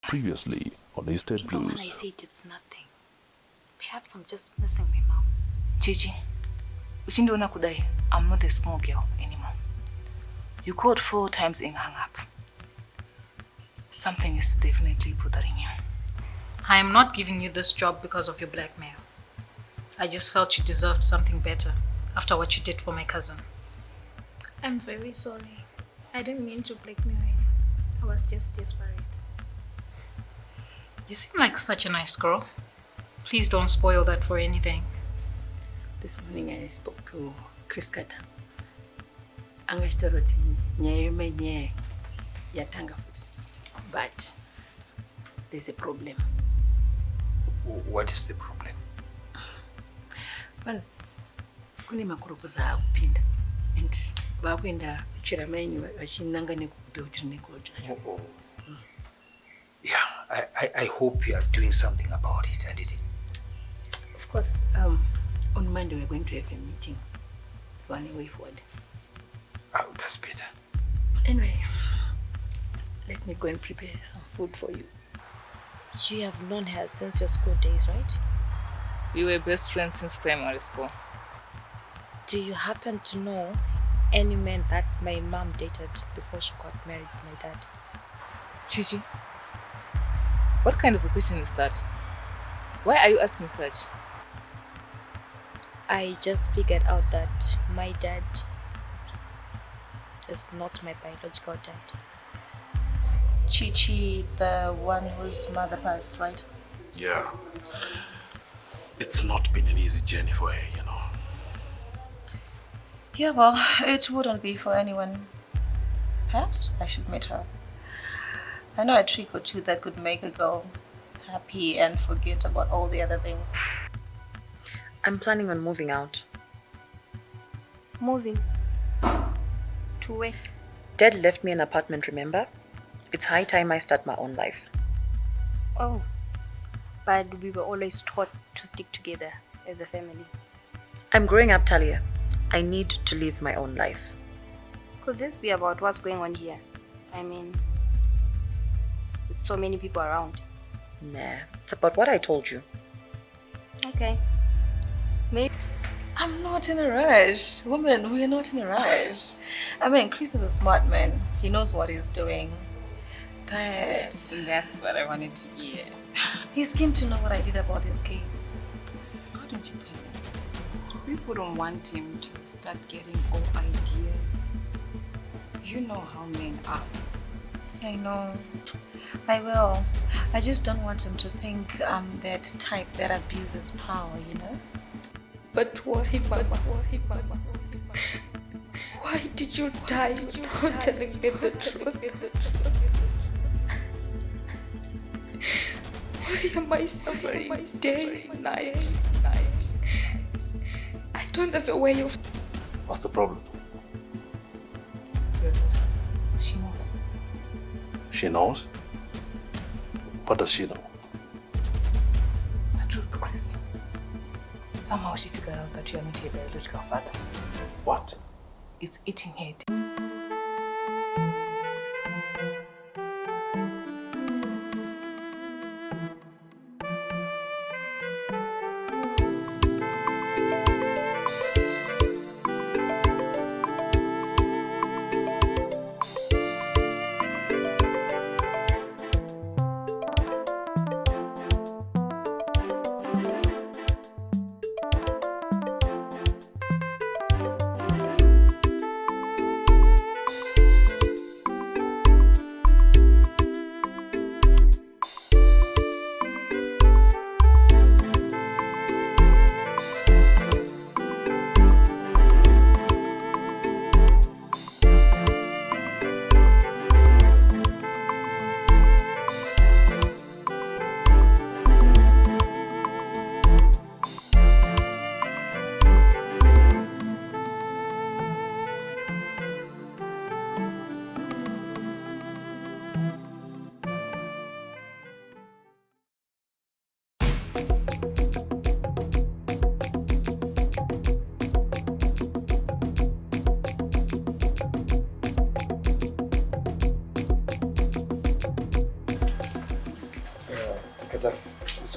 Previously on Estate Even when I Blues. said it's nothing, perhaps I'm just missing my mom. Chichi, ushindiona kudai, I'm not a small girl anymore. You called 4 times and hung up. Something is definitely bothering you. I am not giving you this job because of your blackmail. I just felt you deserved something better after what you did for my cousin. I'm very sorry. I didn't mean to blackmail him. I was just desperate. You seem like such a nice girl. Please don't spoil that for anything. This morning I spoke to Chris Carter. Angashtoroti nye yatanga futi. But there's a problem. What is the problem? Once kune makurupuza akupinda and vakuenda chiramenyu vachinanga nekubuild negold. Yeah, I hope you are doing something about it, and it. Of course, on Monday we're going to have a meeting to run a way forward. Oh, that's better. Anyway, let me go and prepare some food for you. You have known her since your school days, right? We were best friends since primary school. Do you happen to know any man that my mom dated before she got married to my dad? Chichi, what kind of a question is that? Why are you asking such? I just figured out that my dad is not my biological dad. Chichi, the one whose mother passed, right? Yeah. It's not been an easy journey for her, you know. Yeah, well, it wouldn't be for anyone. Perhaps I should meet her. I know a trick or two that could make a girl happy and forget about all the other things. I'm planning on moving out. Moving. To where? Dad left me an apartment, remember? It's high time I start my own life. Oh. But we were always taught to stick together as a family. I'm growing up, Talia. I need to live my own life. Could this be about what's going on here? I mean, with so many people around. Nah, it's about what I told you. Okay. Maybe. I'm not in a rush. Woman, we're not in a rush. I mean, Chris is a smart man. He knows what he's doing. But That's what I wanted to hear. he's keen to know what I did about his case. Why don't you tell him? We don't want him to start getting all ideas. You know how men are. I know. I will. I just don't want him to think I'm that type that abuses power, you know? But why, Mama? Why did you die without telling me the truth? Why am I suffering day, night? I don't have a way of... What's the problem? She knows. She knows? What does she know? The truth, Chris. Somehow she figured out that you are not your biological father. What? It's eating her.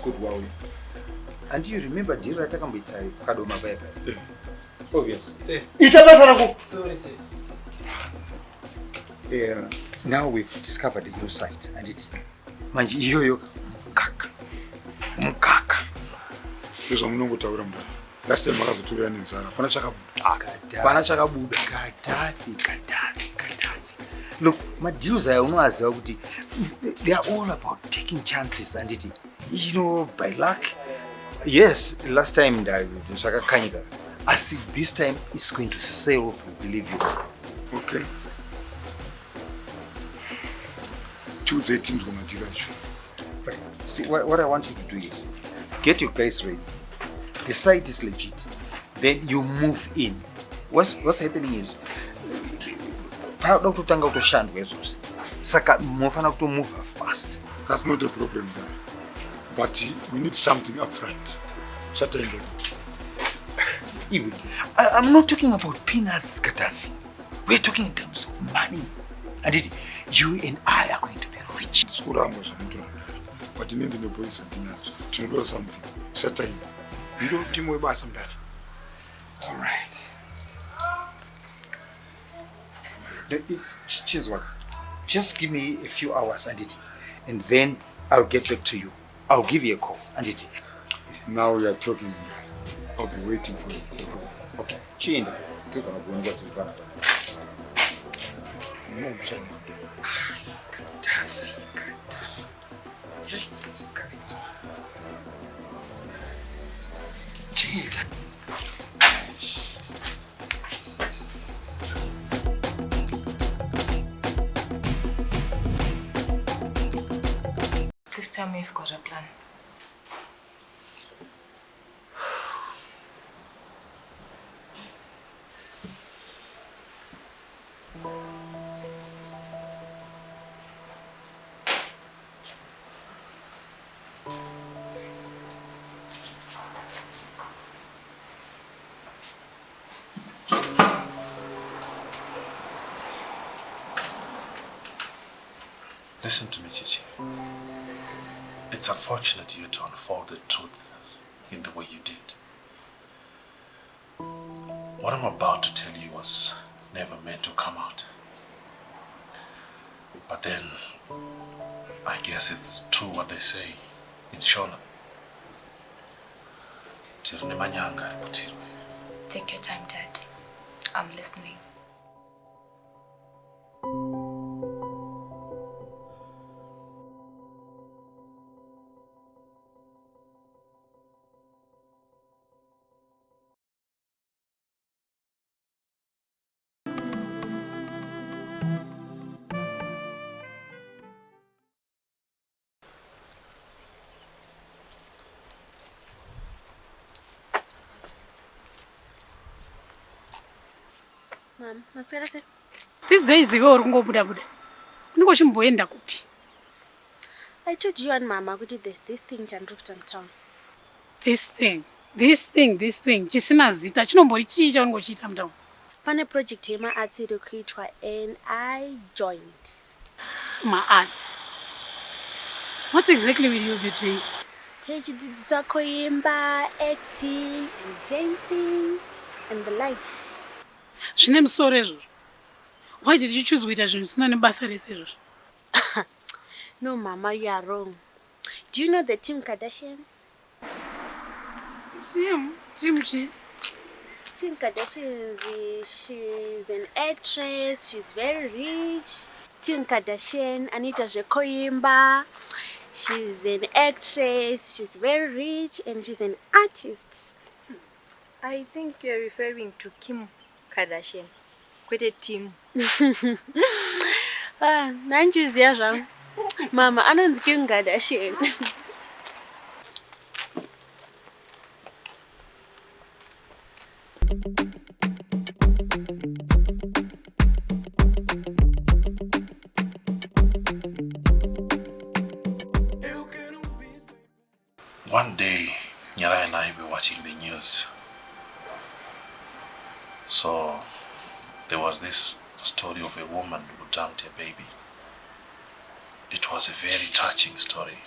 good, wow. And do you remember deal ratakamboita kadoma paya? Obvious. Say. Sorry, sir. Yeah. Now we've discovered a new site, and it manje iyoyo mukaka. Izvo munongotaura mudaro. Last time makazotora nenzara. Pana chakabuda. Gaddafi. Look, my deals are unoaziva kuti they are all about taking chances, and it, you know, by luck. Yes, last time zvakakanyika. Asi this time it's going to sail, believe you. Okay. Chiedza itinzwa madiro acho. Right. See, what I want you to do is get your guys ready. The site is legit. Then you move in. What's happening is Saka move fast. That's not a problem there. But we need something up front. I'm not talking about peanuts, Gaddafi. We're talking in terms of money. And you and I are going to be rich. But you need to know something. Certain. You don't think about something. All right. Chiedza, just give me a few hours, and then I'll get back to you. I'll give you a call, Now we are talking. I'll be waiting for you. Okay. Chiedza. Chiedza. Please tell me you've got a plan. Listen to me, Chichi. It's unfortunate you had to unfold the truth in the way you did. What I'm about to tell you was never meant to come out. But then, I guess it's true what they say in Shona. Take your time, Dad. I'm listening. Mom, maswera se. These days iwe uri kungobuda buda. Unenge uchimboenda kupi? I told you and Mama kuti there's this thing chandiri town. This thing. Chisina zita chinombori chii chaunongochiita mtown. Pane project yema arts iri kuitwa and I joined. My arts. What exactly will you be doing? Tichidzidziswa kuimba, acting and dancing and the like. Zvine musoro izvozvo. Why did you choose kuita zvinhu zvisina nebasa rese izvozvo? No, Mama, you are wrong. Do you know the Kim Kardashians? Tim chi? Kim Kardashians, she's an actress, she's very rich. Kim Kardashian, Anita Jekoimba, she's an actress, she's very rich, and she's an artist. I think you're referring to Kim Kardashian. Quite a team. Nanjuziya zvangu. Mama, anonzi Kim Kardashian. One day, Nyara and I were watching the news. So, there was this story of a woman who dumped her baby. It was a very touching story.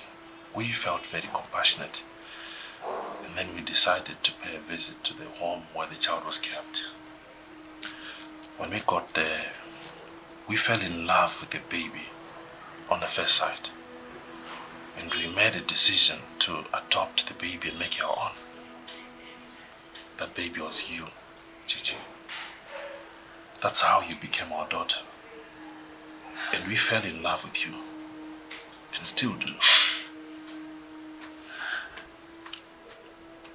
we felt very compassionate. And then we decided to pay a visit to the home where the child was kept. When we got there, we fell in love with the baby on the first sight. And we made a decision to adopt the baby and make it our own. That baby was you, Gigi. That's how you became our daughter. And we fell in love with you. And still do.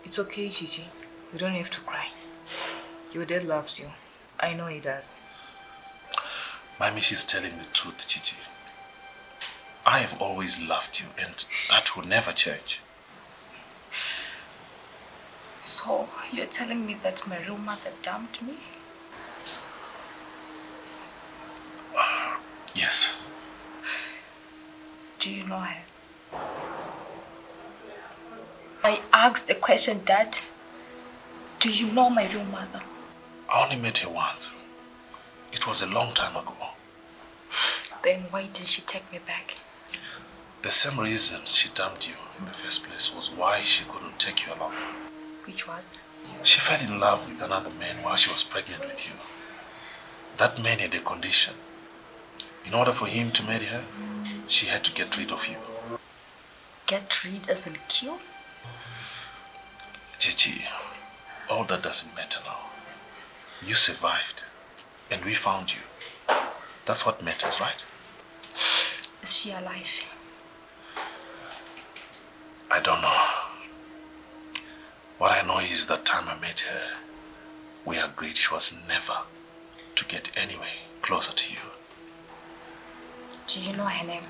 It's okay, Chichi. You don't have to cry. Your dad loves you. I know he does. Mommy, she's telling the truth, Chichi. I have always loved you, and that will never change. So, you're telling me that my real mother dumped me? Yes. Do you know her? I asked a question, Dad. Do you know my real mother? I only met her once. It was a long time ago. Then why did she take me back? The same reason she dumped you in the first place was why she couldn't take you along. Which was? She fell in love with another man while she was pregnant with you. That man had a condition. In order for him to marry her, she had to get rid of you. Get rid as in kill? Gigi, all that doesn't matter now. You survived, and we found you. That's what matters, right? Is she alive? I don't know. What I know is that time I met her, we agreed she was never to get anywhere closer to you. Do you know her name?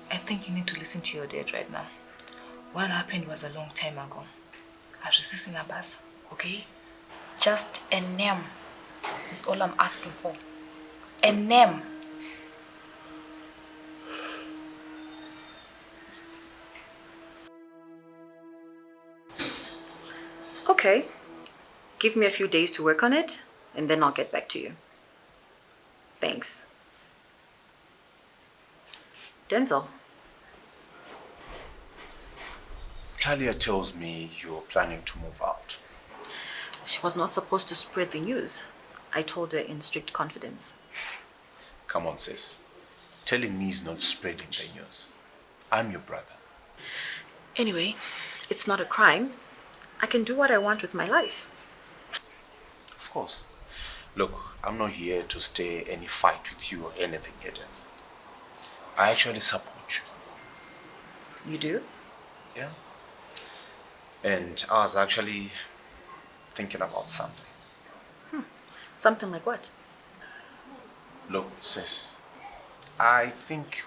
I think you need to listen to your dad right now. What happened was a long time ago. Ashisisi Nabas, okay? Just a name is all I'm asking for. A name. Okay. Give me a few days to work on it, and then I'll get back to you. Thanks. Denzel. Talia tells me you're planning to move out. She was not supposed to spread the news. I told her in strict confidence. Come on, sis. Telling me is not spreading the news. I'm your brother. Anyway, it's not a crime. I can do what I want with my life. Of course. Look, I'm not here to stay any fight with you or anything, Edith. I actually support you. You do? Yeah. And I was actually thinking about something. Something like what? Look, sis, I think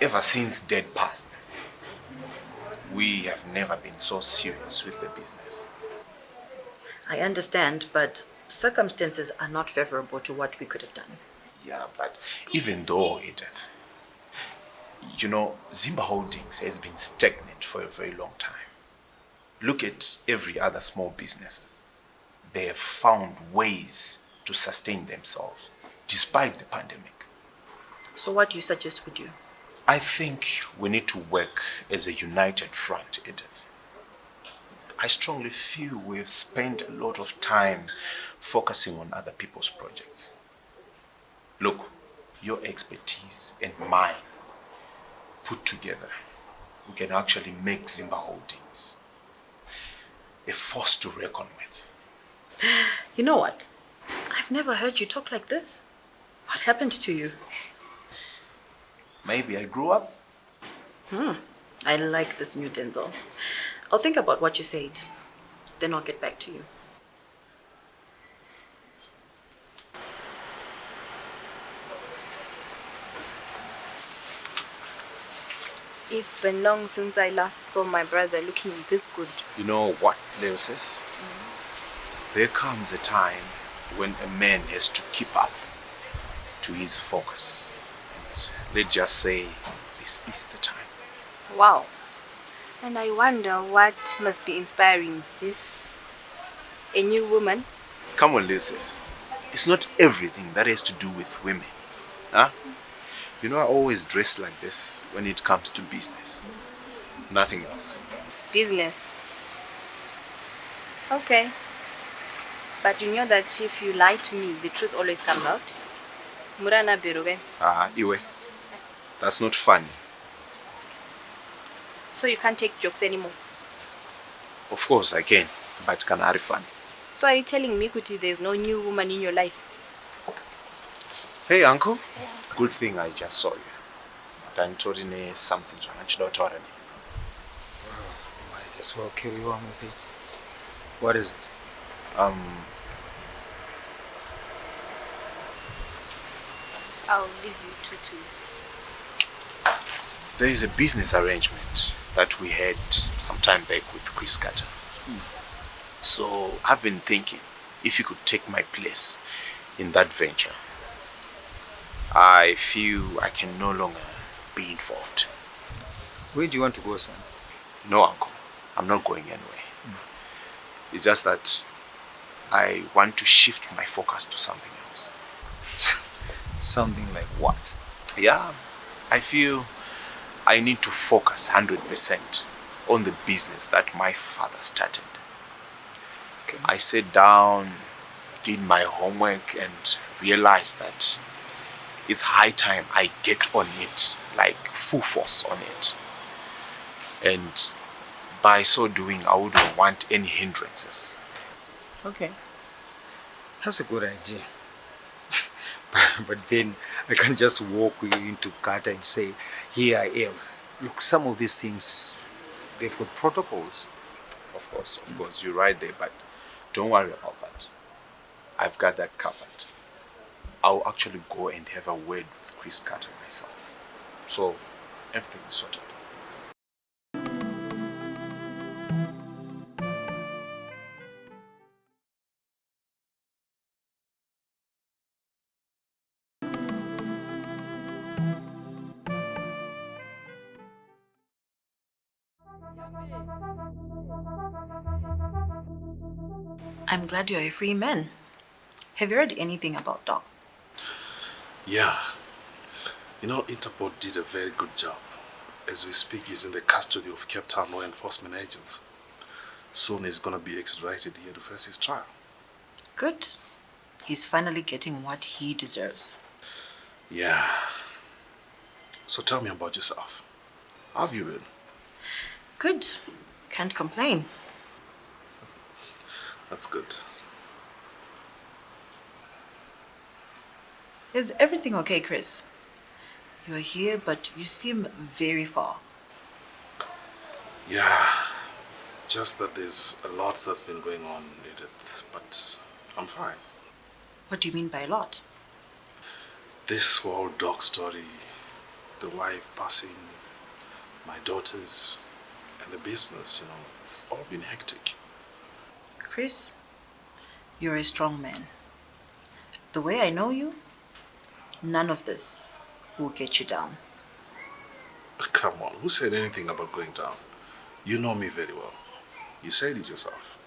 ever since Dad passed, we have never been so serious with the business. I understand, but circumstances are not favorable to what we could have done. Yeah, but even though, Edith, you know, Zimba Holdings has been stagnant for a very long time. Look at every other small businesses. They have found ways to sustain themselves despite the pandemic. So what do you suggest we do? I think we need to work as a united front, Edith. I strongly feel we've spent a lot of time focusing on other people's projects. Look, your expertise and mine put together, we can actually make Zimba Holdings a force to reckon with. You know what? I've never heard you talk like this. What happened to you? Maybe I grew up. I like this new Denzel. I'll think about what you said. Then I'll get back to you. It's been long since I last saw my brother looking this good. You know what, Leo says? There comes a time when a man has to keep up to his focus. And let's just say this is the time. Wow. And I wonder what must be inspiring this. A new woman? Come on, Leo says. It's not everything that has to do with women. Huh? You know, I always dress like this when it comes to business. Nothing else. Business. Okay. But you know that if you lie to me, the truth always comes out. Murana Biruge. Iwe. That's not funny. So you can't take jokes anymore. Of course I can, but can I refund? So are you telling me, Kuti, there's no new woman in your life? Hey, uncle. Good thing I just saw you. Tantorine something. Might as well carry on with it. What is it? I'll leave you to it. There is a business arrangement that we had some time back with Chris Carter. So I've been thinking if you could take my place in that venture. I feel I can no longer be involved. Where do you want to go, son? No, uncle. I'm not going anywhere. It's just that I want to shift my focus to something else. Something like what? Yeah, I feel I need to focus 100% on the business that my father started. Okay. I sat down, did my homework, and realized that it's high time I get on it, like full force on it. And by so doing, I wouldn't want any hindrances. Okay. That's a good idea. But then I can't just walk into Carter and say, here I am. Look, some of these things, they've got protocols. Of course, you're right there, but don't worry about that. I've got that covered. I'll actually go and have a word with Chris Carter myself. So, everything is sorted. I'm glad you're a free man. Have you heard anything about Doc? Yeah. You know, Interpol did a very good job. As we speak, he's in the custody of Cape Town law enforcement agents. Soon he's going to be extradited here to face his trial. Good. He's finally getting what he deserves. Yeah. So tell me about yourself. How have you been? Good. Can't complain. That's good. Is everything okay, Chris? You're here, but you seem very far. Yeah. It's just that there's a lot that's been going on, Edith, but I'm fine. What do you mean by a lot? This whole dog story, the wife passing, my daughters, and the business, you know, it's all been hectic. Chris, you're a strong man. The way I know you, none of this will get you down. Come on, who said anything about going down? You know me very well. You said it yourself.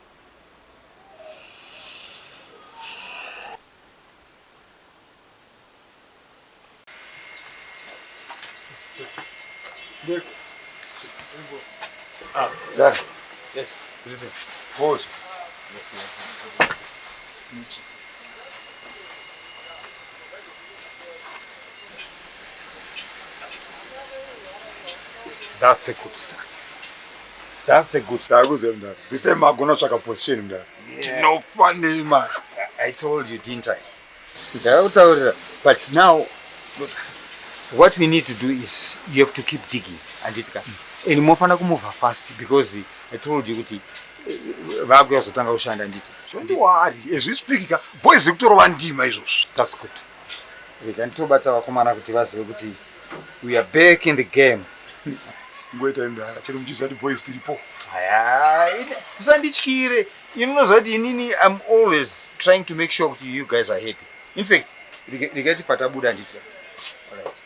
There. Dad. Yes, listen. Pause. Yes, That's a good start. That's a good start. This time I'm gonna check a position there. Yeah. No funny man. I told you, didn't I? But now, what we need to do is you have to keep digging and it can. And mofana move fast because I told you that vakuyazotanga kushanda nditi. Don't worry. As we speak, boys zikutorova ndima izvozvo. That's good. We can tobata vakomana kuti vazive kuti we are back in the game. Ngoita indara chero muchizati boys tiripo. Musandityire. Inozwa kuti inini I'm always trying to make sure that you guys are happy. In fact, regati patabuda nditi. All right.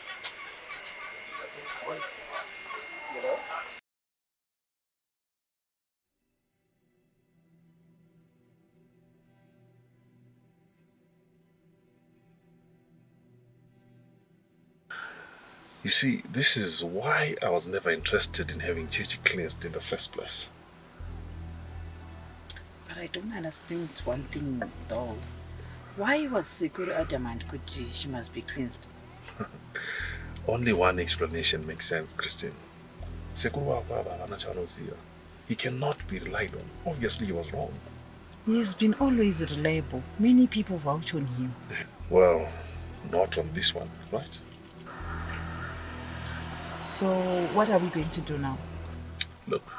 You see, this is why I was never interested in having Chichi cleansed in the first place. But I don't understand one thing though. Why was Sekuru adamant she must be cleansed? Only one explanation makes sense, Christine. Sekuru he cannot be relied on. Obviously, he was wrong. He's been always reliable. Many people vouch on him. Well, not on this one, right? So, what are we going to do now? Look,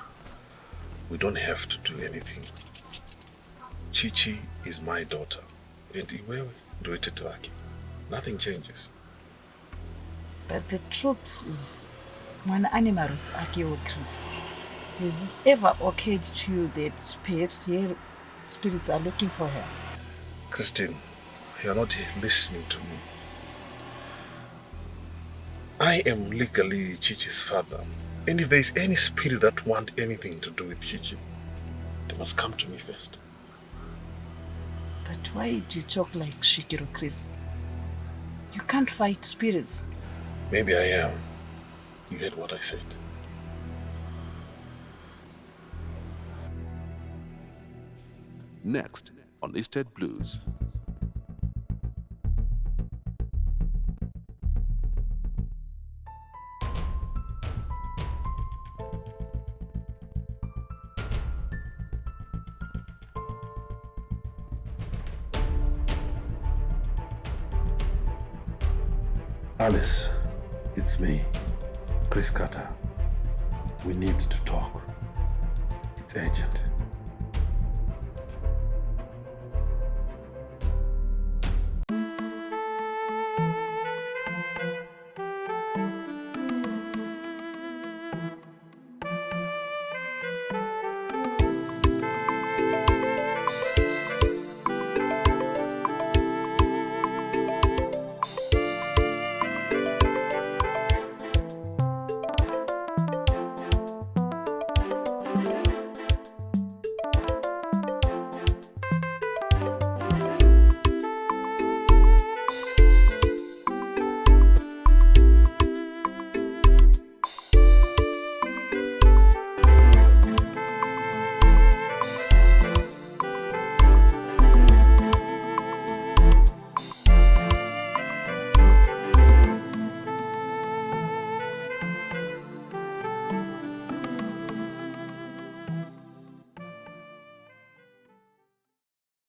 we don't have to do anything. Chichi is my daughter. And Iwewe do it to Aki. Nothing changes. But the truth is, when animal roots Aki or Chris, has it ever occurred to you that perhaps her spirits are looking for her? Christine, you are not listening to me. I am legally Chichi's father. And if there is any spirit that want anything to do with Chichi, they must come to me first. But why do you talk like Shikiro Chris? You can't fight spirits. Maybe I am. You heard what I said. Next on Estate Blues. Alice, it's me, Chris Carter. We need to talk. It's urgent.